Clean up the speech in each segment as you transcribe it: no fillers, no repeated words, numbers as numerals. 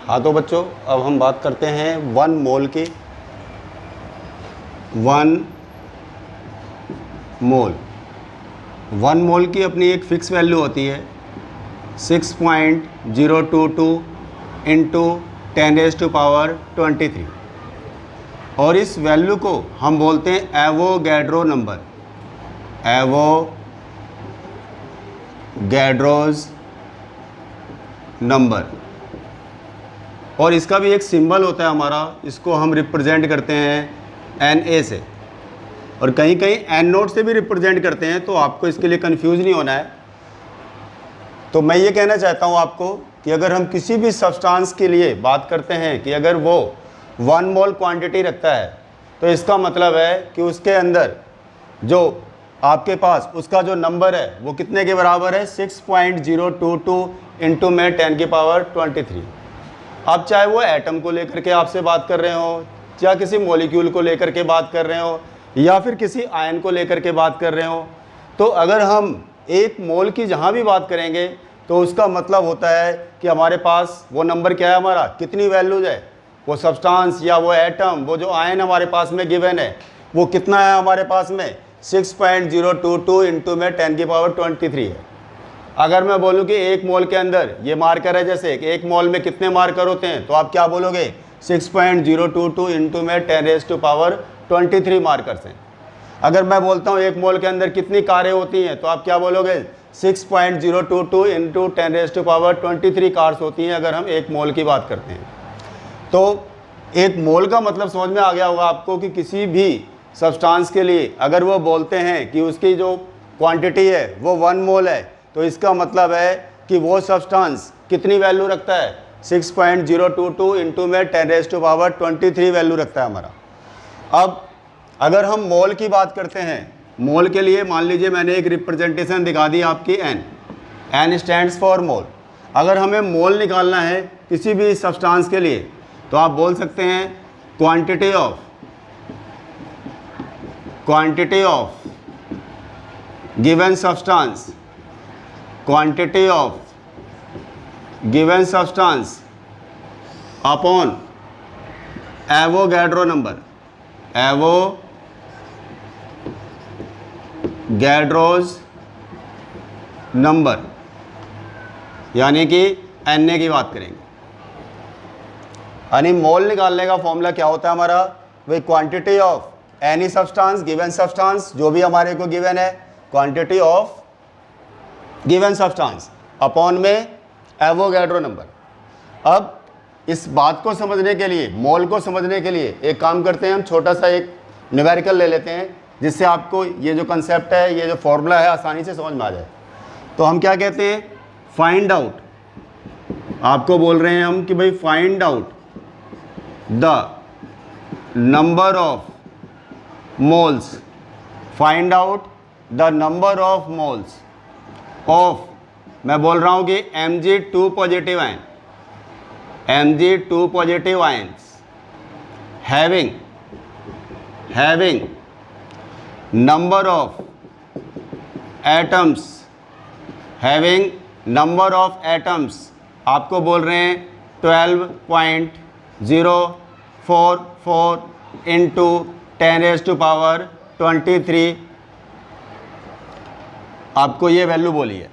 हाँ तो बच्चों, अब हम बात करते हैं 1 मोल की। 1 मोल की अपनी एक फ़िक्स वैल्यू होती है 6.022 इंटू 10⁻23 और इस वैल्यू को हम बोलते हैं एवोगैड्रो नंबर, एवोगैड्रोज नंबर। और इसका भी एक सिंबल होता है हमारा, इसको हम रिप्रेजेंट करते हैं Na से, और कहीं कहीं N नोट से भी रिप्रेजेंट करते हैं, तो आपको इसके लिए कंफ्यूज नहीं होना है। तो मैं ये कहना चाहता हूँ आपको कि अगर हम किसी भी सब्सटेंस के लिए बात करते हैं कि अगर वो 1 मोल क्वांटिटी रखता है, तो इसका मतलब है कि उसके अंदर जो आपके पास उसका जो नंबर है वो कितने के बराबर है, 6.022 इंटू में 10⁻23। अब चाहे वो एटम को लेकर के आपसे बात कर रहे हो, या किसी मॉलिक्यूल को लेकर के बात कर रहे हो, या फिर किसी आयन को लेकर के बात कर रहे हो, तो अगर हम 1 मोल की जहाँ भी बात करेंगे तो उसका मतलब होता है कि हमारे पास वो नंबर क्या है, हमारा कितनी वैल्यूज है, वो सब्सटेंस या वो एटम, वो जो आयन हमारे पास में गिवन है वो कितना है हमारे पास में, 6.022 इंटू में 10⁻23 है। अगर मैं बोलूँ कि 1 मोल के अंदर ये मार्कर है, जैसे 1 मोल में कितने मार्कर होते हैं, तो आप क्या बोलोगे, 6.022 इंटू में 10⁻23 मार्कर्स हैं। अगर मैं बोलता हूँ 1 मोल के अंदर कितनी कारें होती हैं, तो आप क्या बोलोगे, 6.022 इंटू 10⁻23 कार्स होती हैं, अगर हम 1 मोल की बात करते हैं। तो 1 मोल का मतलब समझ में आ गया होगा आपको कि किसी भी सब्सटेंस के लिए अगर वो बोलते हैं कि उसकी जो क्वांटिटी है वो 1 मोल है, तो इसका मतलब है कि वो सब्सटेंस कितनी वैल्यू रखता है, 6.022 इंटू में 10⁻23 वैल्यू रखता है हमारा। अब अगर हम मोल की बात करते हैं, मोल के लिए मान लीजिए मैंने एक रिप्रेजेंटेशन दिखा दी आपकी N स्टैंड्स फॉर मोल। अगर हमें मोल निकालना है किसी भी सब्सटेंस के लिए, तो आप बोल सकते हैं quantity of given substance, quantity of given substance upon Avogadro number, Avogadro's number, यानी कि Na की बात करेंगे। यानी मोल निकालने का फॉर्मूला क्या होता है हमारा, वही quantity of any substance given substance, जो भी हमारे को गिवन है, quantity of given substance upon में एवोगैड्रो नंबर। अब इस बात को समझने के लिए, मोल को समझने के लिए एक काम करते हैं, हम छोटा सा एक न्यूमेरिकल ले लेते हैं, जिससे आपको ये जो कंसेप्ट है, ये जो फॉर्मूला है, आसानी से समझ में आ जाए। तो हम क्या कहते हैं, फाइंड आउट, आपको बोल रहे हैं हम कि भाई find out the number of moles, find out the number of moles of, मैं बोल रहा हूं कि Mg2 positive ion, Mg2 positive ions having number of atoms, having number of atoms, आपको बोल रहे हैं 12.044 इंटू 10⁻23, आपको ये वैल्यू बोली है।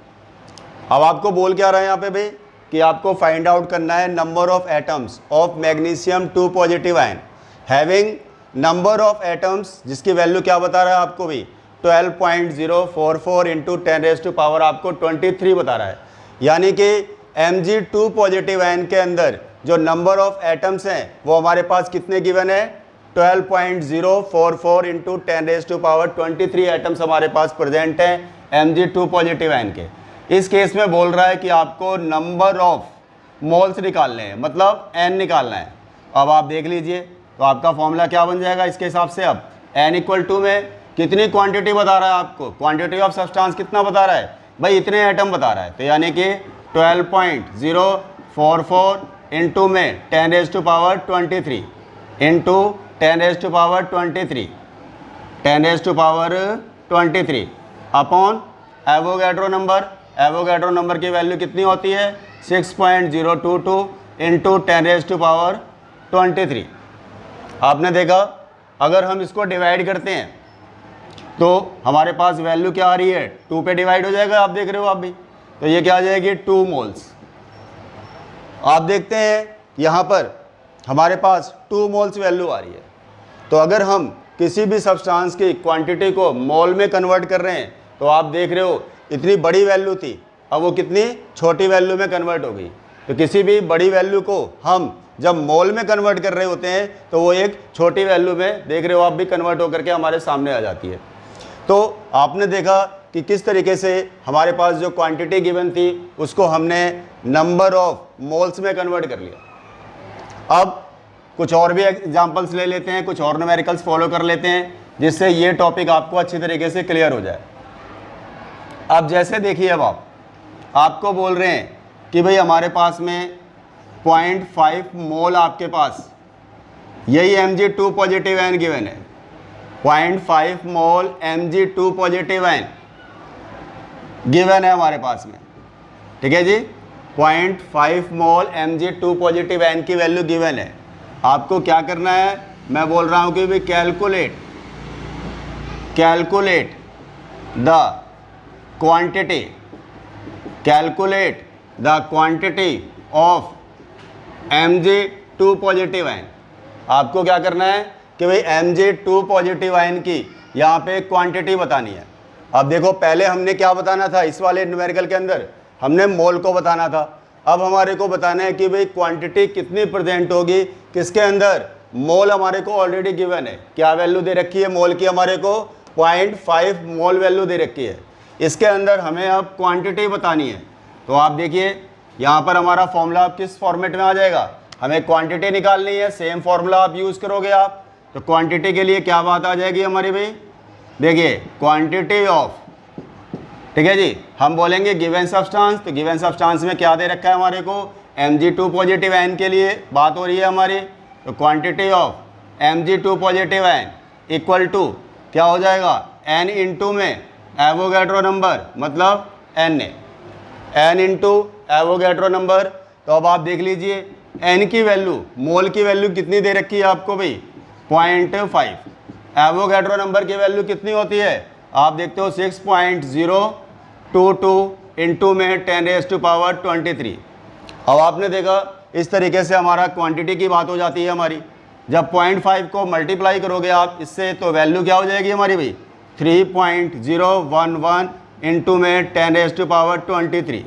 अब आपको बोल क्या रहा है यहाँ पे भाई, कि आपको फाइंड आउट करना है number of atoms of magnesium 2 positive ion having number of atoms, जिसकी वैल्यू क्या बता रहा है आपको भी, 12.044 इंटू 10⁻, आपको 23 बता रहा है। यानी कि Mg2 पॉजिटिव आयन के अंदर जो नंबर ऑफ एटम्स हैं वो हमारे पास कितने गिवन है, 12.044 इंटू 10⁻23 एटम्स हमारे पास प्रेजेंट हैं Mg2 पॉजिटिव आयन के। इस केस में बोल रहा है कि आपको नंबर ऑफ मोल्स निकालने हैं, मतलब N निकालना है। अब आप देख लीजिए, तो आपका फॉर्मूला क्या बन जाएगा इसके हिसाब से, अब N इक्वल टू में कितनी क्वांटिटी बता रहा है आपको, क्वांटिटी ऑफ सब्सटेंस कितना बता रहा है भाई, इतने एटम बता रहा है, तो यानी कि 12.044 इंटू में 10⁻23 into 10⁻23 upon Avogadro number. Avogadro number की वैल्यू कितनी होती है, 6.022 इंटू 10⁻23। आपने देखा अगर हम इसको डिवाइड करते हैं तो हमारे पास वैल्यू क्या आ रही है, 2 पे डिवाइड हो जाएगा, आप देख रहे हो आप भी। तो ये क्या आ जाएगी 2 मोल्स। आप देखते हैं यहाँ पर हमारे पास 2 मोल्स वैल्यू आ रही है। तो अगर हम किसी भी सब्सटेंस की क्वांटिटी को मोल में कन्वर्ट कर रहे हैं तो आप देख रहे हो इतनी बड़ी वैल्यू थी, अब वो कितनी छोटी वैल्यू में कन्वर्ट हो गई। तो किसी भी बड़ी वैल्यू को हम जब मोल में कन्वर्ट कर रहे होते हैं तो वो एक छोटी वैल्यू में, देख रहे हो आप भी, कन्वर्ट होकर के हमारे सामने आ जाती है। तो आपने देखा कि किस तरीके से हमारे पास जो क्वांटिटी गिवन थी उसको हमने नंबर ऑफ मोल्स में कन्वर्ट कर लिया। अब कुछ और भी एग्जांपल्स ले लेते हैं, कुछ और न्यूमेरिकल्स फॉलो कर लेते हैं जिससे ये टॉपिक आपको अच्छी तरीके से क्लियर हो जाए। अब जैसे देखिए, अब आपको बोल रहे हैं कि भाई हमारे पास में 0.5 मोल आपके पास, यही Mg2 पॉजिटिव आयन गिवन है, 0.5 मोल Mg2 पॉजिटिव आयन गिवन है हमारे पास में, ठीक है जी। 0.5 मोल Mg2 पॉजिटिव आयन की वैल्यू गिवन है। आपको क्या करना है, मैं बोल रहा हूं कि भाई calculate the quantity of Mg2 positive ion. आपको क्या करना है कि भाई Mg2 पॉजिटिव आयन की यहाँ पे क्वांटिटी बतानी है। अब देखो पहले हमने क्या बताना था, इस वाले न्यूमेरिकल के अंदर हमने मोल को बताना था। अब हमारे को बताना है कि भाई क्वांटिटी कितनी प्रेजेंट होगी, किसके अंदर, मोल हमारे को ऑलरेडी गिवन है। क्या वैल्यू दे रखी है मोल की, हमारे को 0.5 मोल वैल्यू दे रखी है। इसके अंदर हमें अब क्वांटिटी बतानी है। तो आप देखिए यहाँ पर हमारा फॉर्मूला आप किस फॉर्मेट में आ जाएगा, हमें क्वांटिटी निकालनी है, सेम फॉर्मूला आप यूज़ करोगे आप। तो क्वांटिटी के लिए क्या बात आ जाएगी हमारी भाई, देखिए क्वांटिटी ऑफ, ठीक है जी, हम बोलेंगे गिवन सब्सटेंस। तो गिवन सब्सटेंस में क्या दे रखा है हमारे को, Mg2 पॉजिटिव आयन के लिए बात हो रही है हमारी। तो quantity of Mg2 positive ion equal to क्या हो जाएगा, N इंटू में एवोगैड्रो नंबर, मतलब N इंटू एवोगैड्रो नंबर। तो अब आप देख लीजिए N की वैल्यू, मोल की वैल्यू कितनी दे रखी है आपको भाई, 0.5। एवोगैड्रो नंबर की वैल्यू कितनी होती है, आप देखते हो 6.022 इंटू में 10⁻23। अब आपने देखा इस तरीके से हमारा क्वांटिटी की बात हो जाती है हमारी। जब 0.5 को मल्टीप्लाई करोगे आप इससे तो वैल्यू क्या हो जाएगी हमारी भाई, 3.011 इंटू में 10⁻23।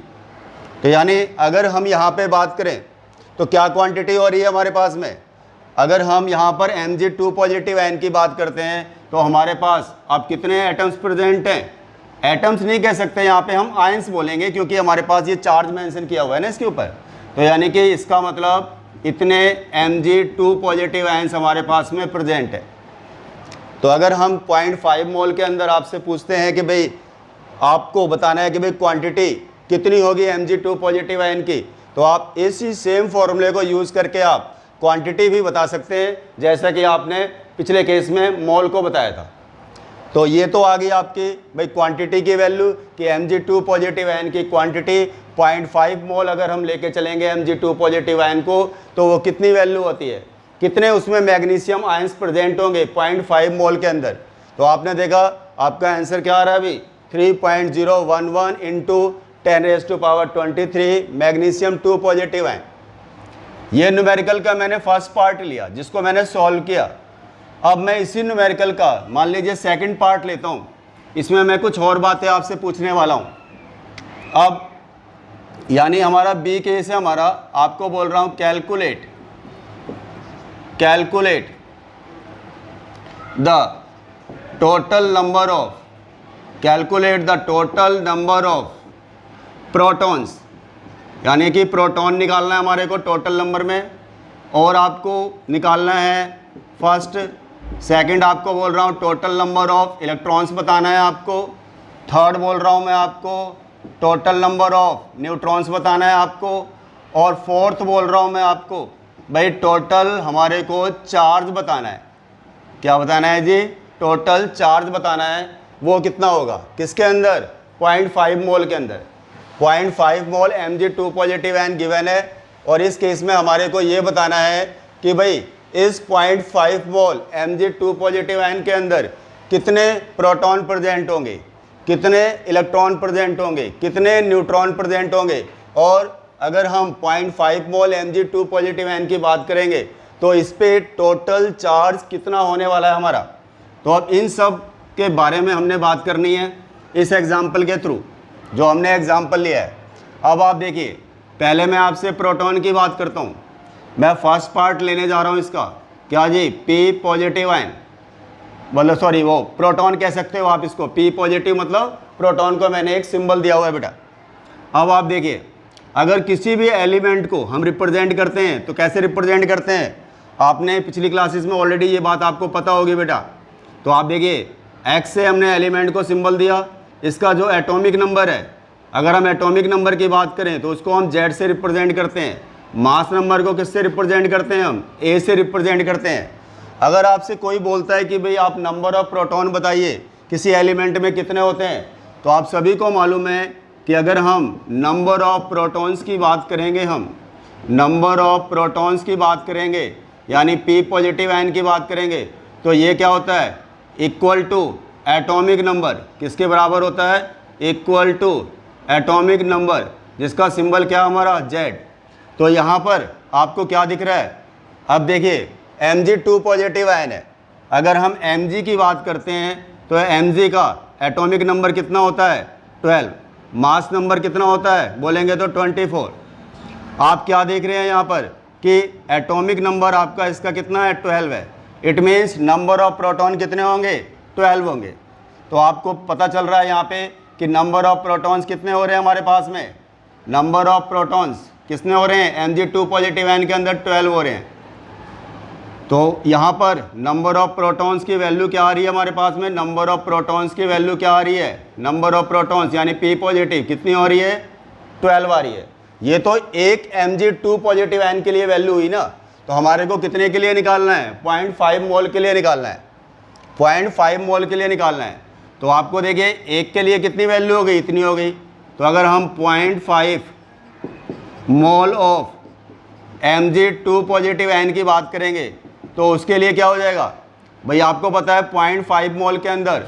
तो यानी अगर हम यहाँ पे बात करें तो क्या क्वांटिटी हो रही है हमारे पास में, अगर हम यहाँ पर Mg2 पॉजिटिव आयन की बात करते हैं तो हमारे पास अब कितने एटम्स प्रेजेंट हैं, एटम्स नहीं कह सकते यहाँ पे, हम आयंस बोलेंगे क्योंकि हमारे पास ये चार्ज मेंशन किया हुआ है ना इसके ऊपर। तो यानी कि इसका मतलब इतने Mg2 पॉजिटिव आयंस हमारे पास में प्रेजेंट है। तो अगर हम 0.5 मोल के अंदर आपसे पूछते हैं कि भाई आपको बताना है कि भाई क्वांटिटी कितनी होगी Mg2 पॉजिटिव आयन की, तो आप इसी सेम फॉर्मूले को यूज़ करके आप क्वांटिटी भी बता सकते हैं, जैसा कि आपने पिछले केस में मोल को बताया था। तो ये तो आ गई आपकी भाई क्वांटिटी की वैल्यू कि Mg2 पॉजिटिव आयन की क्वांटिटी 0.5 मोल अगर हम लेके चलेंगे Mg2 पॉजिटिव आयन को तो वो कितनी वैल्यू होती है, कितने उसमें मैग्नीशियम आयंस प्रेजेंट होंगे 0.5 मोल के अंदर। तो आपने देखा आपका आंसर क्या आ रहा है अभी, 3.011 इंटू 10⁻23 मैग्नीशियम 2 पॉजिटिव आयन। ये न्यूमेरिकल का मैंने फर्स्ट पार्ट लिया जिसको मैंने सॉल्व किया। अब मैं इसी न्यूमेरिकल का मान लीजिए सेकंड पार्ट लेता हूँ, इसमें मैं कुछ और बातें आपसे पूछने वाला हूँ। अब यानी हमारा बी केस है हमारा, आपको बोल रहा हूँ calculate the total number of protons, यानी कि प्रोटॉन निकालना है हमारे को टोटल नंबर में, और आपको निकालना है फर्स्ट। सेकंड आपको बोल रहा हूँ टोटल नंबर ऑफ इलेक्ट्रॉन्स बताना है आपको। थर्ड बोल रहा हूँ मैं आपको टोटल नंबर ऑफ न्यूट्रॉन्स बताना है आपको। और फोर्थ बोल रहा हूँ मैं आपको भाई टोटल हमारे को चार्ज बताना है। क्या बताना है जी, टोटल चार्ज बताना है। वो कितना होगा किसके अंदर, 0.5 मोल के अंदर। 0.5 मोल Mg2 पॉजिटिव आयन गिवन है, और इस केस में हमारे को ये बताना है कि भाई इस 0.5 मोल Mg2 पॉजिटिव आयन के अंदर कितने प्रोटॉन प्रेजेंट होंगे, कितने इलेक्ट्रॉन प्रेजेंट होंगे, कितने न्यूट्रॉन प्रेजेंट होंगे। और अगर हम 0.5 मोल Mg2 पॉजिटिव आयन की बात करेंगे तो इस पे टोटल चार्ज कितना होने वाला है हमारा। तो अब इन सब के बारे में हमने बात करनी है इस एग्जाम्पल के थ्रू, जो हमने एग्जाम्पल लिया है। अब आप देखिए, पहले मैं आपसे प्रोटॉन की बात करता हूँ। मैं फर्स्ट पार्ट लेने जा रहा हूँ इसका, क्या जी, P पॉजिटिव आयन, मतलब सॉरी वो प्रोटॉन कह सकते हो आप इसको, P पॉजिटिव मतलब प्रोटॉन को मैंने एक सिंबल दिया हुआ है बेटा। अब आप देखिए, अगर किसी भी एलिमेंट को हम रिप्रेजेंट करते हैं तो कैसे रिप्रेजेंट करते हैं, आपने पिछली क्लासेस में ऑलरेडी ये बात आपको पता होगी बेटा। तो आप देखिए, X से हमने एलिमेंट को सिंबल दिया, इसका जो एटॉमिक नंबर है, अगर हम एटॉमिक नंबर की बात करें तो उसको हम Z से रिप्रेजेंट करते हैं। मास नंबर को किससे रिप्रेजेंट करते हैं, हम A से रिप्रेजेंट करते हैं। अगर आपसे कोई बोलता है कि भाई आप नंबर ऑफ प्रोटॉन बताइए किसी एलिमेंट में कितने होते हैं, तो आप सभी को मालूम है कि अगर हम नंबर ऑफ प्रोटॉन्स की बात करेंगे, हम नंबर ऑफ प्रोटॉन्स की बात करेंगे, यानी P पॉजिटिव आयन की बात करेंगे, तो ये क्या होता है, इक्वल टू एटॉमिक नंबर, किसके बराबर होता है, इक्वल टू एटॉमिक नंबर, जिसका सिंबल क्या हमारा, Z। तो यहाँ पर आपको क्या दिख रहा है, अब देखिए Mg2 पॉजिटिव आयन है। अगर हम Mg की बात करते हैं तो Mg का एटॉमिक नंबर कितना होता है, 12। मास नंबर कितना होता है, बोलेंगे तो 24। आप क्या देख रहे हैं यहाँ पर कि एटॉमिक नंबर आपका इसका कितना है, 12 है। It means number of proton कितने होंगे, 12 होंगे। तो आपको पता चल रहा है यहाँ पे कि नंबर ऑफ प्रोटॉन्स कितने हो रहे हैं हमारे पास में, नंबर ऑफ प्रोटॉन्स कितने हो रहे हैं, Mg2 पॉजिटिव आयन के अंदर 12 हो रहे हैं। तो यहाँ पर नंबर ऑफ प्रोटॉन्स की वैल्यू क्या आ रही है हमारे पास में, नंबर ऑफ प्रोटॉन्स की वैल्यू क्या आ रही है, नंबर ऑफ प्रोटॉन्स यानी P पॉजिटिव कितनी हो रही है, 12 आ रही है। ये तो एक Mg2 पॉजिटिव आयन के लिए वैल्यू हुई ना। तो हमारे को कितने के लिए निकालना है, 0.5 मोल के लिए निकालना है, 0.5 मोल के लिए निकालना है। तो आपको देखिए एक के लिए कितनी वैल्यू हो गई, इतनी हो गई। तो अगर हम 0.5 mole of Mg2 positive ion की बात करेंगे तो उसके लिए क्या हो जाएगा भाई, आपको पता है 0.5 मोल के अंदर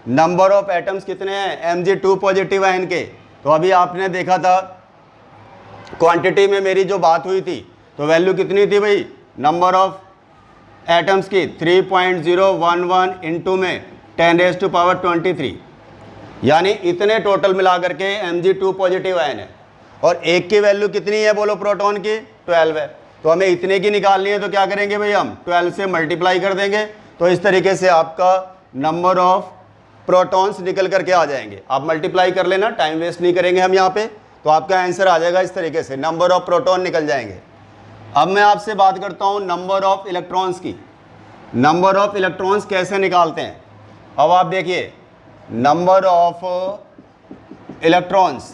नंबर ऑफ एटम्स कितने हैं Mg2 पॉजिटिव आयन के। तो अभी आपने देखा था क्वांटिटी में मेरी जो बात हुई थी, तो वैल्यू कितनी थी भाई, नंबर ऑफ एटम्स की 3.011 इंटू में 10⁻23, यानी इतने टोटल मिला करके Mg2 पॉजिटिव आयन है। और एक की वैल्यू कितनी है बोलो, प्रोटॉन की 12 है। तो हमें इतने की निकालनी है, तो क्या करेंगे भाई, हम 12 से मल्टीप्लाई कर देंगे। तो इस तरीके से आपका नंबर ऑफ प्रोटॉन्स निकल करके आ जाएंगे। आप मल्टीप्लाई कर लेना, टाइम वेस्ट नहीं करेंगे हम यहाँ पे। तो आपका आंसर आ जाएगा इस तरीके से, नंबर ऑफ प्रोटॉन निकल जाएंगे। अब मैं आपसे बात करता हूँ नंबर ऑफ इलेक्ट्रॉन्स की। नंबर ऑफ इलेक्ट्रॉन्स कैसे निकालते हैं, अब आप देखिए, number of electrons,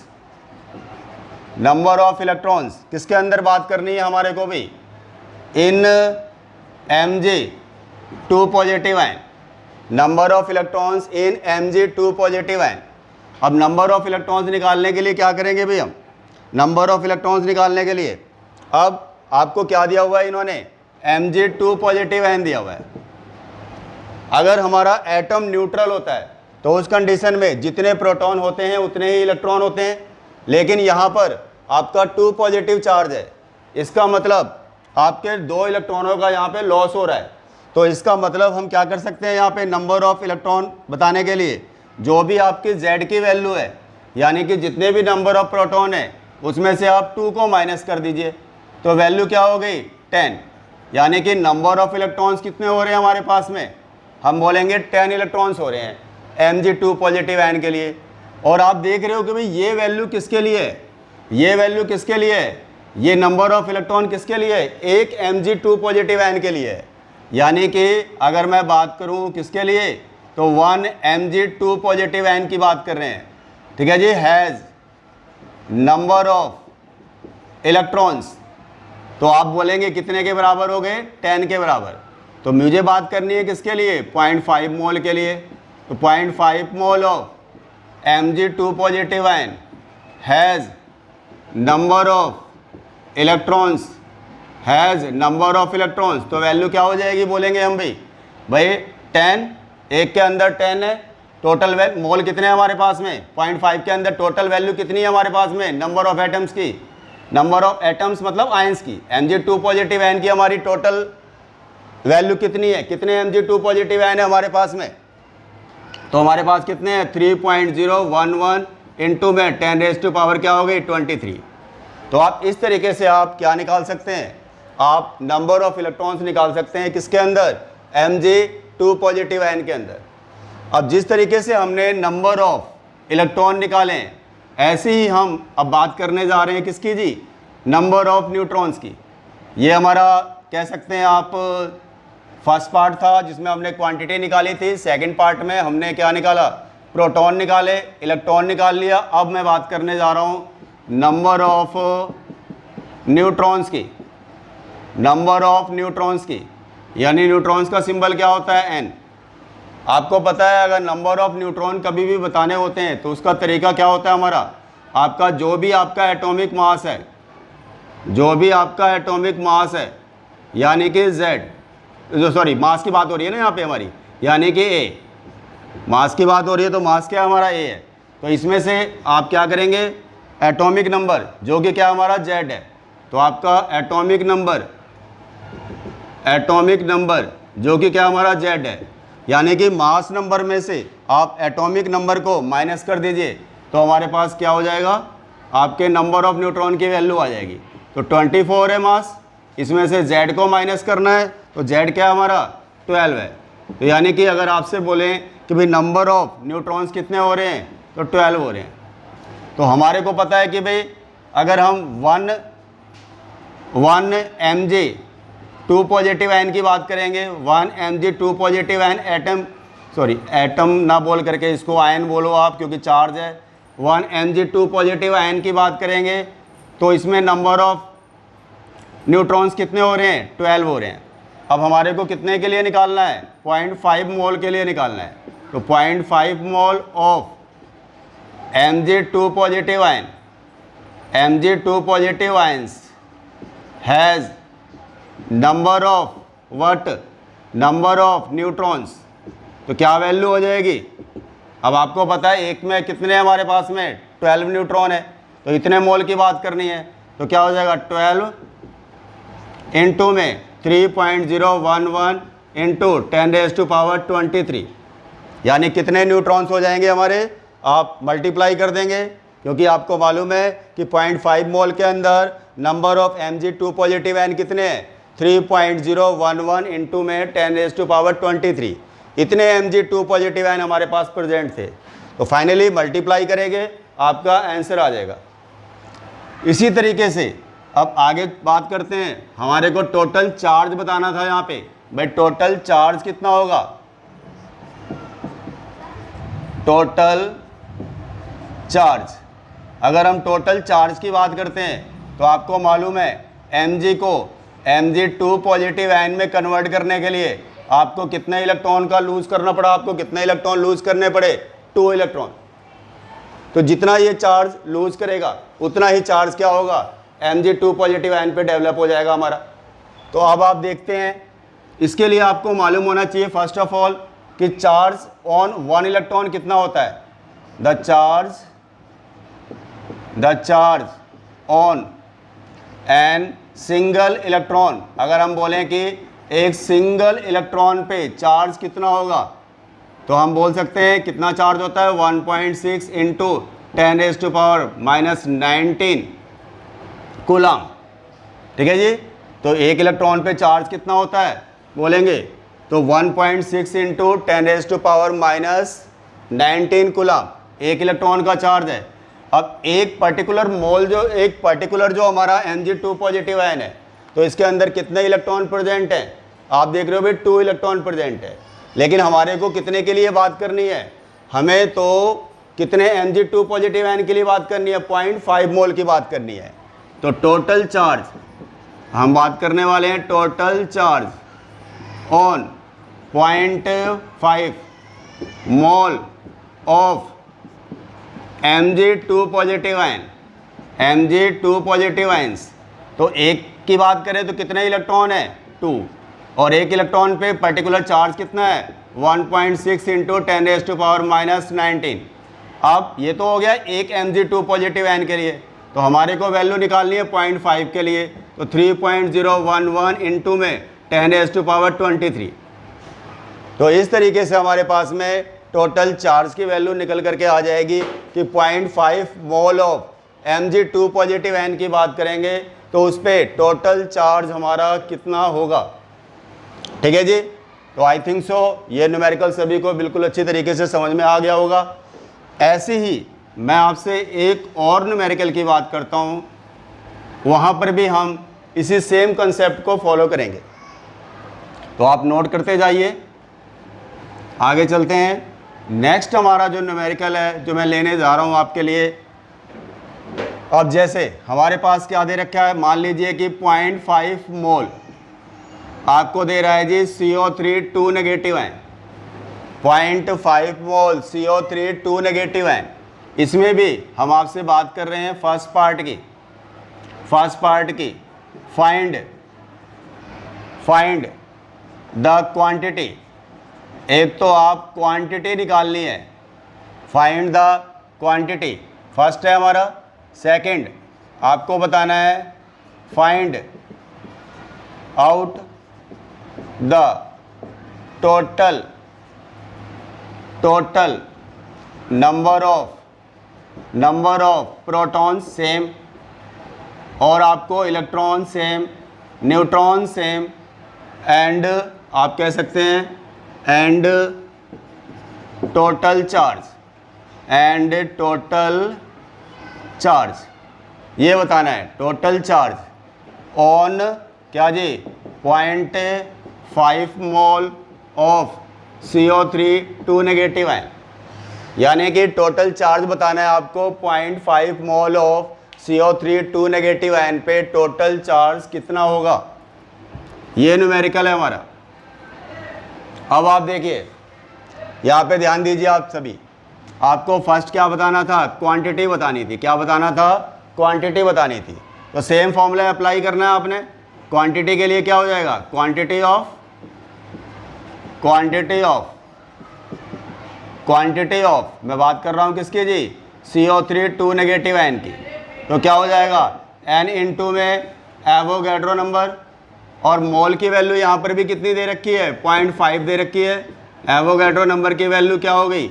number of electrons किसके अंदर बात करनी है हमारे को भी, इन Mg2 positive ion, number of electrons in Mg2 positive ion. अब नंबर ऑफ इलेक्ट्रॉन्स निकालने के लिए क्या करेंगे भाई, हम नंबर ऑफ इलेक्ट्रॉन्स निकालने के लिए अब आपको क्या दिया हुआ है, इन्होंने Mg2 पॉजिटिव आयन दिया हुआ है। अगर हमारा एटम न्यूट्रल होता है तो उस कंडीशन में जितने प्रोटॉन होते हैं उतने ही इलेक्ट्रॉन होते हैं। लेकिन यहाँ पर आपका 2 पॉजिटिव चार्ज है, इसका मतलब आपके 2 इलेक्ट्रॉनों का यहाँ पे लॉस हो रहा है। तो इसका मतलब हम क्या कर सकते हैं, यहाँ पे नंबर ऑफ इलेक्ट्रॉन बताने के लिए जो भी आपकी Z की वैल्यू है, यानी कि जितने भी नंबर ऑफ प्रोटॉन है उसमें से आप 2 को माइनस कर दीजिए, तो वैल्यू क्या हो गई, 10। यानी कि नंबर ऑफ इलेक्ट्रॉन्स कितने हो रहे हैं हमारे पास में, हम बोलेंगे 10 इलेक्ट्रॉन्स हो रहे हैं Mg2 पॉजिटिव आयन के लिए। और आप देख रहे हो कि भाई ये वैल्यू किसके लिए है, ये वैल्यू किसके लिए है, ये नंबर ऑफ इलेक्ट्रॉन किसके लिए है, एक Mg2 पॉजिटिव आयन के लिए है। यानी कि अगर मैं बात करूं किसके लिए, तो 1 Mg2 पॉजिटिव आयन की बात कर रहे हैं, ठीक है जी। हैज़ नंबर ऑफ इलेक्ट्रॉन्स, तो आप बोलेंगे कितने के बराबर हो गए, 10 के बराबर। तो मुझे बात करनी है किसके लिए, 0.5 मोल के लिए। तो 0.5 mole of Mg2 positive ion has number of electrons has number of electrons, तो वैल्यू क्या हो जाएगी बोलेंगे हम भाई 10, एक के अंदर 10 है, टोटल मोल कितने हैं हमारे पास में 0.5 के अंदर टोटल वैल्यू कितनी है हमारे पास में नंबर ऑफ एटम्स की, नंबर ऑफ एटम्स मतलब आयंस की, Mg2 पॉजिटिव आयन की हमारी टोटल वैल्यू कितनी है, कितने Mg2 पॉजिटिव आयन है हमारे पास में, तो हमारे पास कितने हैं 3.011 इंटू में 10 रेज़ टू पावर क्या हो गई 23। तो आप इस तरीके से आप क्या निकाल सकते हैं, आप नंबर ऑफ इलेक्ट्रॉन्स निकाल सकते हैं किसके अंदर Mg2 पॉजिटिव आयन के अंदर। अब जिस तरीके से हमने नंबर ऑफ इलेक्ट्रॉन निकाले ऐसे ही हम अब बात करने जा रहे हैं किसकी जी, नंबर ऑफ न्यूट्रॉन्स की। ये हमारा कह सकते हैं आप फर्स्ट पार्ट था जिसमें हमने क्वांटिटी निकाली थी, सेकंड पार्ट में हमने क्या निकाला, प्रोटॉन निकाले, इलेक्ट्रॉन निकाल लिया। अब मैं बात करने जा रहा हूँ नंबर ऑफ न्यूट्रॉन्स की, नंबर ऑफ न्यूट्रॉन्स की, यानी न्यूट्रॉन्स का सिंबल क्या होता है n। आपको पता है अगर नंबर ऑफ न्यूट्रॉन कभी भी बताने होते हैं तो उसका तरीका क्या होता है हमारा, आपका जो भी आपका एटॉमिक मास है, जो भी आपका एटॉमिक मास है यानी कि सॉरी मास की बात हो रही है ना यहाँ पे हमारी, यानी कि A, मास की बात हो रही है तो मास क्या हमारा A है, तो इसमें से आप क्या करेंगे एटॉमिक नंबर जो कि क्या हमारा Z है, तो आपका एटॉमिक नंबर जो कि क्या हमारा Z है, यानी कि मास नंबर में से आप एटॉमिक नंबर को माइनस कर दीजिए तो हमारे पास क्या हो जाएगा, आपके नंबर ऑफ न्यूट्रॉन की वैल्यू आ जाएगी। तो 24 है मास, इसमें से Z को माइनस करना है तो Z क्या हमारा 12 है। तो यानी कि अगर आपसे बोलें कि भाई नंबर ऑफ न्यूट्रॉन्स कितने हो रहे हैं तो 12 हो रहे हैं। तो हमारे को पता है कि भाई अगर हम 1 Mg2 पॉजिटिव आयन की बात करेंगे, 1 Mg2 पॉजिटिव आयन एटम ना बोल करके इसको आयन बोलो आप क्योंकि चार्ज है, 1 Mg2 पॉजिटिव आयन की बात करेंगे तो इसमें नंबर ऑफ न्यूट्रॉन्स कितने हो रहे हैं 12 हो रहे हैं। अब हमारे को कितने के लिए निकालना है 0.5 मोल के लिए निकालना है, तो 0.5 mole of Mg2 positive ion, Mg2 positive ions has number of what, number of neutrons, तो क्या वैल्यू हो जाएगी। अब आपको पता है एक में कितने हमारे पास में 12 न्यूट्रॉन है, तो इतने मोल की बात करनी है तो क्या हो जाएगा 12 इंटू में 3.011 इंटू 10 रेज़ टू पावर 23, यानी कितने न्यूट्रॉन्स हो जाएंगे हमारे, आप मल्टीप्लाई कर देंगे क्योंकि आपको मालूम है कि 0.5 मोल के अंदर number of Mg2 positive ion कितने हैं 3.011 इंटू में 10 रेज़ टू पावर 23, इतने Mg2 पॉजिटिव आयन हमारे पास प्रेजेंट थे। तो फाइनली मल्टीप्लाई करेंगे आपका आंसर आ जाएगा। इसी तरीके से अब आगे बात करते हैं, हमारे को टोटल चार्ज बताना था यहाँ पे, भाई टोटल चार्ज कितना होगा, टोटल चार्ज, अगर हम टोटल चार्ज की बात करते हैं तो आपको मालूम है Mg को Mg2 पॉजिटिव आयन में कन्वर्ट करने के लिए आपको कितने इलेक्ट्रॉन का लूज करना पड़ा, आपको कितने इलेक्ट्रॉन लूज करने पड़े 2 इलेक्ट्रॉन। तो जितना ये चार्ज लूज करेगा उतना ही चार्ज क्या होगा Mg2 पॉजिटिव आयन पे डेवलप हो जाएगा हमारा। तो अब आप देखते हैं इसके लिए आपको मालूम होना चाहिए फर्स्ट ऑफ ऑल कि चार्ज ऑन 1 इलेक्ट्रॉन कितना होता है, the charge on an single electron. अगर हम बोलें कि एक सिंगल इलेक्ट्रॉन पे चार्ज कितना होगा तो हम बोल सकते हैं कितना चार्ज होता है 1.6 into 10 raise to power -19 coulomb. ठीक है जी, तो एक इलेक्ट्रॉन पे चार्ज कितना होता है बोलेंगे तो 1.6 into 10 raise to power -19 coulomb एक इलेक्ट्रॉन का चार्ज है। अब एक पर्टिकुलर मोल जो हमारा Mg2 पॉजिटिव आयन है तो इसके अंदर कितने इलेक्ट्रॉन प्रेजेंट हैं, आप देख रहे हो भाई 2 इलेक्ट्रॉन प्रेजेंट है। लेकिन हमारे को कितने के लिए बात करनी है, हमें तो कितने Mg2 पॉजिटिव आयन के लिए बात करनी है 0.5 मोल की बात करनी है। तो टोटल चार्ज हम बात करने वाले हैं, total charge on 0.5 mole of Mg2 positive ion, Mg2 positive ions तो एक की बात करें तो कितने इलेक्ट्रॉन है 2, और एक इलेक्ट्रॉन पे पर्टिकुलर चार्ज कितना है 1.6 इंटू 10⁻⁻19। अब ये तो हो गया एक Mg2 पॉजिटिव आयन के लिए, तो हमारे को वैल्यू निकालनी है 0.5 के लिए, तो 3.011 इंटू में 10⁻23। तो इस तरीके से हमारे पास में टोटल चार्ज की वैल्यू निकल करके आ जाएगी कि 0.5 mole of Mg2 positive ion की बात करेंगे तो उस पर टोटल चार्ज हमारा कितना होगा। ठीक है जी, तो आई थिंक सो ये न्यूमेरिकल सभी को बिल्कुल अच्छी तरीके से समझ में आ गया होगा। ऐसे ही मैं आपसे एक और न्यूमेरिकल की बात करता हूँ, वहाँ पर भी हम इसी सेम कंसेप्ट को फॉलो करेंगे, तो आप नोट करते जाइए। आगे चलते हैं। नेक्स्ट हमारा जो न्यूमेरिकल है जो मैं लेने जा रहा हूँ आपके लिए, अब जैसे हमारे पास क्या दे रखा है, मान लीजिए कि 0.5 मोल आपको दे रहा है जी CO3 2 नेगेटिव है, 0.5 मोल CO3 2 नेगेटिव है। इसमें भी हम आपसे बात कर रहे हैं फर्स्ट पार्ट की फाइंड द क्वांटिटी। एक तो आप क्वांटिटी निकालनी है, फाइंड द क्वांटिटी फर्स्ट है हमारा। सेकंड आपको बताना है find out the total number of proton same, और आपको electron same, neutron same, and आप कह सकते हैं एंड टोटल चार्ज, ये बताना है टोटल चार्ज ऑन क्या जी 0.5 mole of CO3 2 negative ion, यानी कि टोटल चार्ज बताना है आपको 0.5 mole of CO3 2 negative ion पे टोटल चार्ज कितना होगा। ये न्यूमेरिकल है हमारा। अब आप देखिए यहाँ पे ध्यान दीजिए आप सभी, आपको फर्स्ट क्या बताना था, क्वांटिटी बतानी थी। क्या बताना था, क्वांटिटी बतानी थी। तो सेम फॉर्मूला अप्लाई करना है आपने। क्वांटिटी के लिए क्या हो जाएगा, क्वांटिटी ऑफ मैं बात कर रहा हूँ किसकी जी, CO3 2 नेगेटिव आयन की। तो क्या हो जाएगा N इंटू में एवोगैड्रो नंबर, और मोल की वैल्यू यहाँ पर भी कितनी दे रखी है 0.5 दे रखी है। एवोगैड्रो नंबर की वैल्यू क्या हो गई,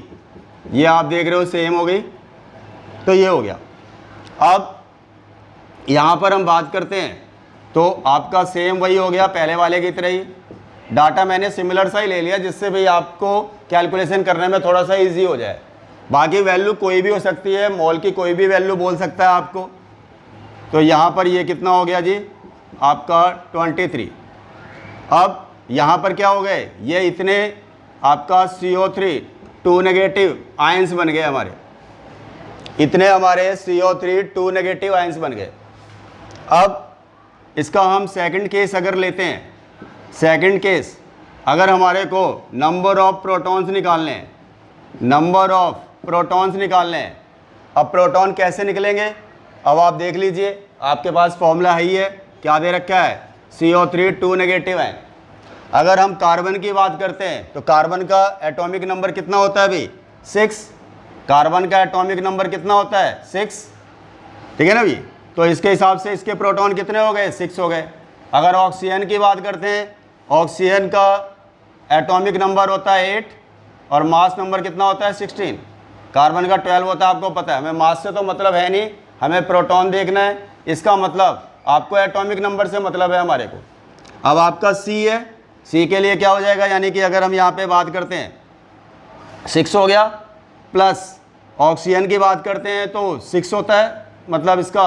ये आप देख रहे हो सेम हो गई। तो ये हो गया। अब यहाँ पर हम बात करते हैं तो आपका सेम वही हो गया पहले वाले की तरह ही। डाटा मैंने सिमिलर सा ही ले लिया जिससे भाई आपको कैलकुलेशन करने में थोड़ा सा इजी हो जाए। बाकी वैल्यू कोई भी हो सकती है, मोल की कोई भी वैल्यू बोल सकता है आपको। तो यहाँ पर ये कितना हो गया जी आपका 23। अब यहाँ पर क्या हो गए, ये इतने आपका CO3 2 नेगेटिव आयंस बन गए हमारे, इतने हमारे CO3 2 नेगेटिव आयंस बन गए। अब इसका हम सेकंड केस अगर लेते हैं, सेकंड केस अगर हमारे को नंबर ऑफ प्रोटॉन्स निकालने हैं, अब प्रोटॉन कैसे निकलेंगे, अब आप देख लीजिए आपके पास फॉर्मूला है ही है, क्या दे रखा है CO3 2 नेगेटिव है। अगर हम कार्बन की बात करते हैं तो कार्बन का एटॉमिक नंबर कितना होता है भाई 6, कार्बन का एटॉमिक नंबर कितना होता है 6, ठीक है ना भाई। तो इसके हिसाब से इसके प्रोटॉन कितने हो गए 6 हो गए। अगर ऑक्सीजन की बात करते हैं, ऑक्सीजन का एटॉमिक नंबर होता है 8 और मास नंबर कितना होता है 16, कार्बन का 12 होता है, आपको पता है। हमें मास से तो मतलब है नहीं, हमें प्रोटॉन देखना है, इसका मतलब आपको एटॉमिक नंबर से मतलब है हमारे को। अब आपका C है, C के लिए क्या हो जाएगा, यानी कि अगर हम यहाँ पे बात करते हैं 6 हो गया, प्लस ऑक्सीजन की बात करते हैं तो 6 होता है, मतलब इसका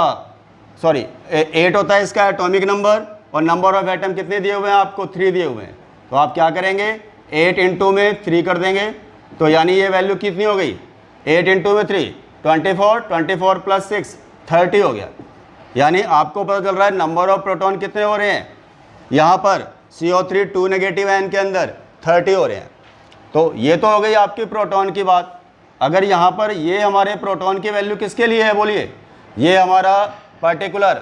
8 होता है इसका एटॉमिक नंबर, और नंबर ऑफ एटम कितने दिए हुए हैं आपको 3 दिए हुए हैं। तो आप क्या करेंगे 8 इंटू में 3 कर देंगे, तो यानी ये वैल्यू कितनी हो गई 8 इंटू में 3 24 प्लस 6 30 हो गया। यानी आपको पता चल रहा है नंबर ऑफ प्रोटॉन कितने हो रहे हैं यहाँ पर CO3 2 नेगेटिव आयन के अंदर 30 हो रहे हैं। तो ये तो हो गई आपकी प्रोटॉन की बात। अगर यहाँ पर ये हमारे प्रोटॉन की वैल्यू किसके लिए है बोलिए, ये हमारा पर्टिकुलर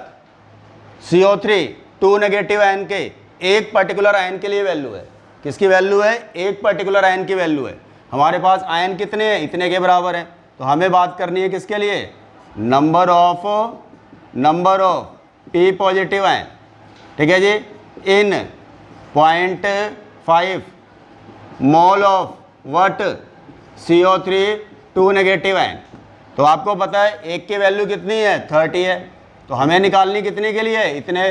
CO3 2 नेगेटिव आयन के एक पर्टिकुलर आयन के लिए वैल्यू है। किसकी वैल्यू है? एक पर्टिकुलर आयन की वैल्यू है। हमारे पास आयन कितने हैं? इतने के बराबर है। तो हमें बात करनी है किसके लिए? Number of P positive ion, ठीक है जी, इन 0.5 mole of what CO3 2 negative ion. तो आपको पता है एक की वैल्यू कितनी है? 30 है। तो हमें निकालनी कितने के लिए? इतने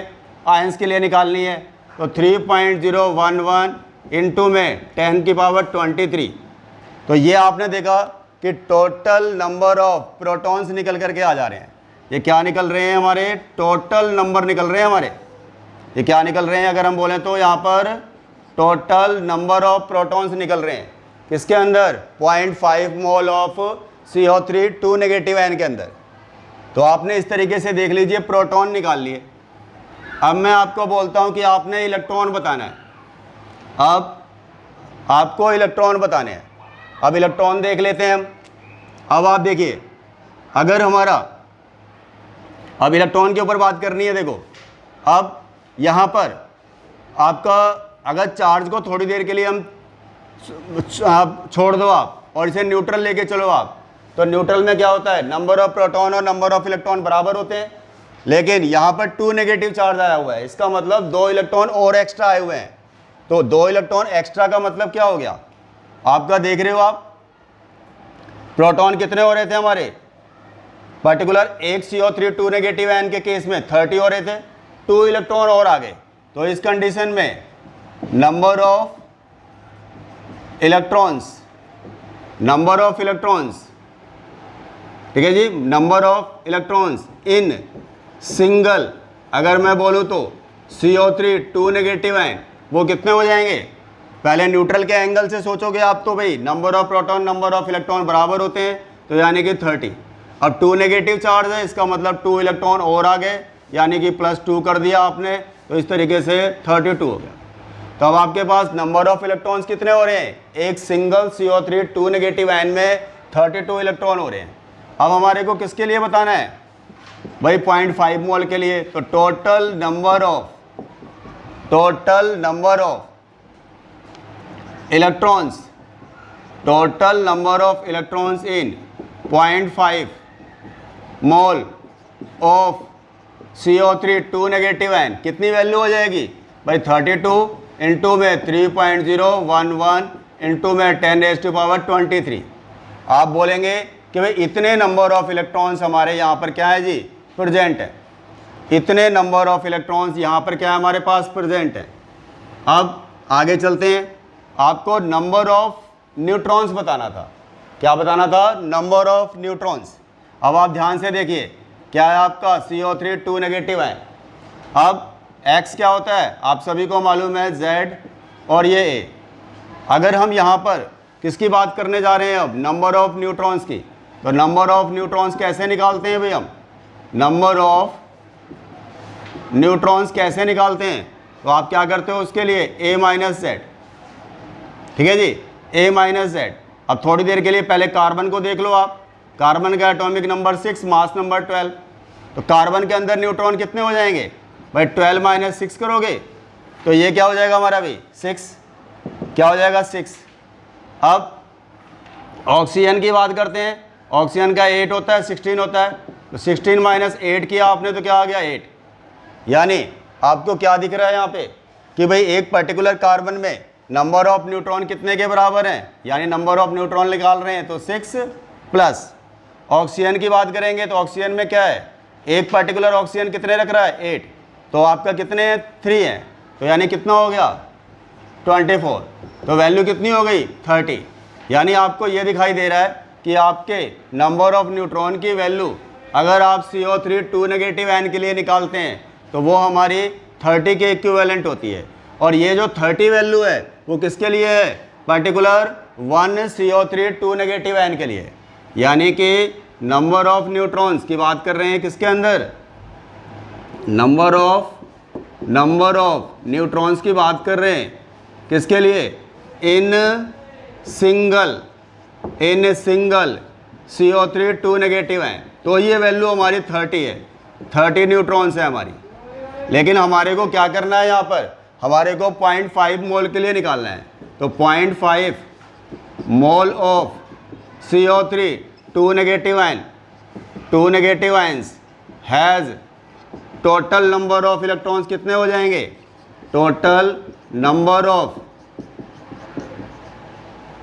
आयंस के लिए निकालनी है। तो 3.011 इंटू में 10 की पावर 23। तो ये आपने देखा कि टोटल नंबर ऑफ प्रोटॉन्स निकल करके आ जा रहे हैं। ये क्या निकल रहे हैं? हमारे टोटल नंबर निकल रहे हैं हमारे। ये क्या निकल रहे हैं? अगर हम बोलें तो यहाँ पर टोटल नंबर ऑफ प्रोटॉन्स निकल रहे हैं किसके अंदर? 0.5 mole of CO3 2 negative ion के अंदर। तो आपने इस तरीके से देख लीजिए प्रोटॉन निकाल लिए। अब मैं आपको बोलता हूँ कि आपने इलेक्ट्रॉन बताना है। अब आपको इलेक्ट्रॉन बताने हैं। अब इलेक्ट्रॉन देख लेते हैं हम। अब आप देखिए, अगर हमारा अब इलेक्ट्रॉन के ऊपर बात करनी है। देखो अब यहाँ पर आपका अगर चार्ज को थोड़ी देर के लिए हम आप छोड़ दो आप और इसे न्यूट्रल लेके चलो आप, तो न्यूट्रल में क्या होता है? नंबर ऑफ प्रोटॉन और नंबर ऑफ इलेक्ट्रॉन बराबर होते हैं। लेकिन यहाँ पर 2 नेगेटिव चार्ज आया हुआ है, इसका मतलब 2 इलेक्ट्रॉन और एक्स्ट्रा आए हुए हैं। तो 2 इलेक्ट्रॉन एक्स्ट्रा का मतलब क्या हो गया? आपका देख रहे हो आप, प्रोटॉन कितने हो रहे थे हमारे? पर्टिकुलर एक CO3 2 नेगेटिव आयन के केस में 30 हो रहे थे, 2 इलेक्ट्रॉन और आ गए। तो इस कंडीशन में नंबर ऑफ इलेक्ट्रॉन्स, ठीक है जी, number of electrons in single, अगर मैं बोलूँ तो CO3 2 नेगेटिव आयन, वो कितने हो जाएंगे? पहले न्यूट्रल के एंगल से सोचोगे आप तो भाई number of proton number of electron बराबर होते हैं, तो यानी कि 30। अब 2 नेगेटिव चार्ज है, इसका मतलब 2 इलेक्ट्रॉन और आ गए, यानी कि +2 कर दिया आपने, तो इस तरीके से 32 हो गया। तो अब आपके पास नंबर ऑफ इलेक्ट्रॉन्स कितने हो रहे हैं? एक सिंगल CO3 2 नेगेटिव आयन में 32 इलेक्ट्रॉन हो रहे हैं। अब हमारे को किसके लिए बताना है भाई? 0.5 मोल के लिए। तो total number of electrons in 0.5 mole of CO3 2 negative ion कितनी वैल्यू हो जाएगी भाई? 32 इंटू में 3.011 इंटू में 10⁻23। आप बोलेंगे कि भाई इतने नंबर ऑफ इलेक्ट्रॉन्स हमारे यहाँ पर क्या है जी? प्रेजेंट है। इतने नंबर ऑफ इलेक्ट्रॉन्स यहाँ पर क्या है हमारे पास? प्रेजेंट है। अब आगे चलते हैं। आपको नंबर ऑफ न्यूट्रॉन्स बताना था। क्या बताना था? Number of neutrons. अब आप ध्यान से देखिए, क्या है आपका? CO3 2 नेगेटिव है। अब X क्या होता है? आप सभी को मालूम है, Z और ये A। अगर हम यहाँ पर किसकी बात करने जा रहे हैं अब? नंबर ऑफ न्यूट्रॉन्स की। तो नंबर ऑफ न्यूट्रॉन्स कैसे निकालते हैं भाई हम? नंबर ऑफ न्यूट्रॉन्स कैसे निकालते हैं? तो आप क्या करते हो उसके लिए? A - Z, ठीक है जी, A - Z। अब थोड़ी देर के लिए पहले कार्बन को देख लो आप। कार्बन का एटॉमिक नंबर 6, मास नंबर 12। तो कार्बन के अंदर न्यूट्रॉन कितने हो जाएंगे भाई? 12 - 6 करोगे तो ये क्या हो जाएगा हमारा भाई? 6। क्या हो जाएगा? 6। अब ऑक्सीजन की बात करते हैं। ऑक्सीजन का 8 होता है, 16 होता है। तो 16 - 8 किया आपने तो क्या आ गया? 8। यानी आपको क्या दिख रहा है यहाँ पे कि भाई एक पर्टिकुलर कार्बन में नंबर ऑफ न्यूट्रॉन कितने के बराबर हैं? यानी नंबर ऑफ न्यूट्रॉन निकाल रहे हैं तो 6 प्लस ऑक्सीजन की बात करेंगे तो ऑक्सीजन में क्या है? एक पर्टिकुलर ऑक्सीजन कितने रख रहा है? 8। तो आपका कितने हैं? 3 हैं। तो यानी कितना हो गया? 24। तो वैल्यू कितनी हो गई? 30। यानी आपको ये दिखाई दे रहा है कि आपके नंबर ऑफ न्यूट्रॉन की वैल्यू अगर आप CO3 2 नेगेटिव आयन के लिए निकालते हैं तो वो हमारी 30 के इक्विवेलेंट होती है। और ये जो 30 वैल्यू है वो किसके लिए है? पर्टिकुलर 1 CO3 2 नेगेटिव आयन के लिए। यानी कि नंबर ऑफ न्यूट्रॉन्स की बात कर रहे हैं किसके अंदर? नंबर ऑफ न्यूट्रॉन्स की बात कर रहे हैं किसके लिए? इन सिंगल CO3 2 नेगेटिव है। तो ये वैल्यू हमारी 30 है, 30 न्यूट्रॉन्स है हमारी। लेकिन हमारे को क्या करना है, यहाँ पर हमारे को 0.5 मोल के लिए निकालना है। तो 0.5 mole of CO3 2 negative ions has total number of electrons कितने हो जाएंगे, टोटल नंबर ऑफ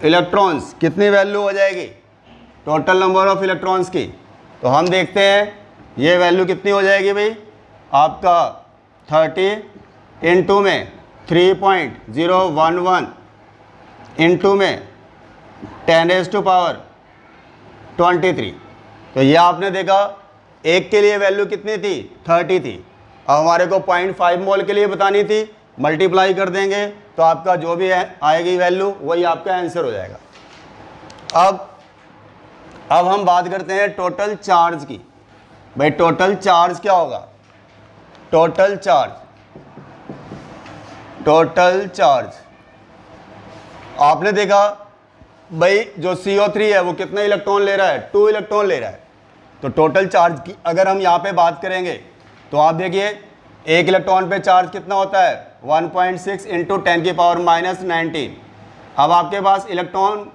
इलेक्ट्रॉन्स कितनी वैल्यू हो जाएगी, टोटल नंबर ऑफ इलेक्ट्रॉन्स की। तो हम देखते हैं ये वैल्यू कितनी हो जाएगी भाई, आपका 30 इंटू में 3.011 इंटू में 10⁻23। तो ये आपने देखा एक के लिए वैल्यू कितनी थी, 30 थी। अब हमारे को 0.5 मोल के लिए बतानी थी, मल्टीप्लाई कर देंगे तो आपका जो भी आएगी वैल्यू वही आपका आंसर हो जाएगा। अब हम बात करते हैं टोटल चार्ज की। भाई टोटल चार्ज क्या होगा, टोटल चार्ज आपने देखा भाई जो CO3 है वो कितना इलेक्ट्रॉन ले रहा है, 2 इलेक्ट्रॉन ले रहा है। तो टोटल चार्ज की अगर हम यहाँ पे बात करेंगे तो आप देखिए एक इलेक्ट्रॉन पे चार्ज कितना होता है, 1.6 इंटू 10⁻⁻19। अब आपके पास इलेक्ट्रॉन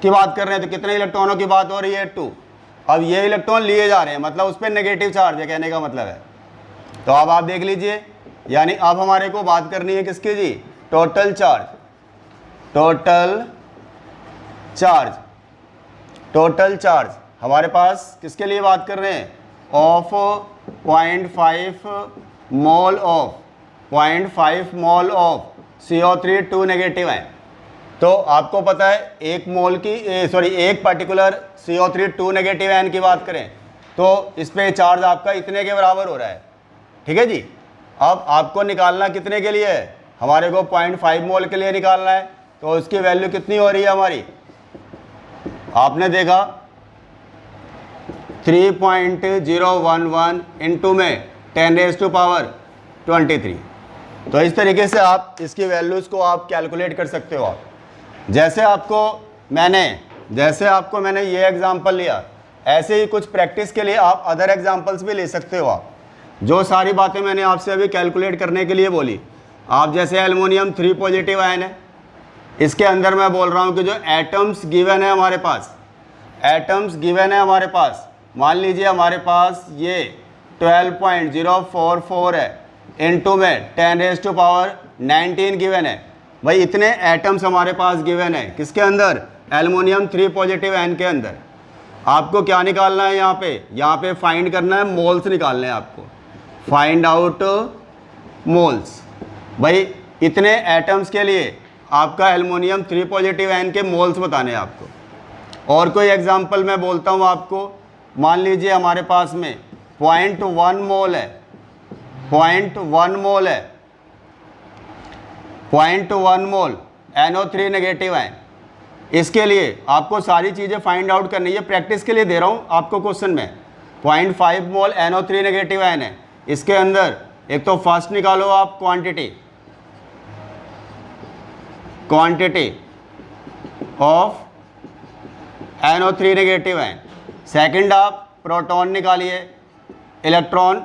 की बात कर रहे हैं तो कितने इलेक्ट्रॉनों की बात हो रही है, 2। अब ये इलेक्ट्रॉन लिए जा रहे हैं, मतलब उस पर नेगेटिव चार्ज है, कहने का मतलब है। तो अब आप देख लीजिए, यानी अब हमारे को बात करनी है किसकी जी, टोटल चार्ज हमारे पास किसके लिए बात कर रहे हैं, of 0.5 mole of CO3 2 negative है। तो आपको पता है एक पर्टिकुलर CO3 2 नेगेटिव आयन की बात करें तो इस पे चार्ज आपका इतने के बराबर हो रहा है, ठीक है जी। अब आपको निकालना कितने के लिए है, हमारे को 0.5 मोल के लिए निकालना है। तो उसकी वैल्यू कितनी हो रही है हमारी, आपने देखा 3.011 इंटू में 10⁻23। तो इस तरीके से आप इसकी वैल्यूज़ को आप कैलकुलेट कर सकते हो। आप जैसे आपको मैंने ये एग्जांपल लिया, ऐसे ही कुछ प्रैक्टिस के लिए आप अदर एग्जांपल्स भी ले सकते हो। आप जो सारी बातें मैंने आपसे अभी कैलकुलेट करने के लिए बोली, आप जैसे एल्युमिनियम 3 पॉजिटिव आयन है, इसके अंदर मैं बोल रहा हूँ कि जो एटम्स गिवन है हमारे पास, मान लीजिए हमारे पास ये 12.044 है, इंटू में 10⁻19 गिवन है। भाई इतने एटम्स हमारे पास गिवन है, किसके अंदर, एल्युमिनियम 3 पॉजिटिव आयन के अंदर। आपको क्या निकालना है, यहाँ पे फाइंड करना है, मोल्स निकालने हैं आपको, फाइंड आउट मोल्स। भाई इतने एटम्स के लिए आपका एल्युमिनियम 3 पॉजिटिव आयन के मोल्स बताने हैं आपको। और कोई एग्जांपल मैं बोलता हूँ आपको, मान लीजिए हमारे पास में 0.1 मोल है, 0.1 मोल NO3 नेगेटिव आयन। इसके लिए आपको सारी चीज़ें फाइंड आउट करनी है, प्रैक्टिस के लिए दे रहा हूँ आपको क्वेश्चन में। 0.5 मोल NO3 नेगेटिव आयन है, इसके अंदर एक तो फर्स्ट निकालो आप quantity of NO3 negative ion. Second आप प्रोटॉन निकालिए, इलेक्ट्रॉन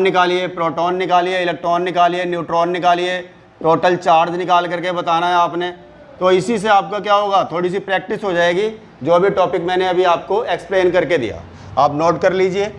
निकालिए, प्रोटॉन निकालिए, इलेक्ट्रॉन निकालिए, न्यूट्रॉन निकालिए, टोटल चार्ज निकाल करके बताना है आपने। तो इसी से आपका क्या होगा, थोड़ी सी प्रैक्टिस हो जाएगी, जो भी टॉपिक मैंने अभी आपको एक्सप्लेन करके दिया। आप नोट कर लीजिए।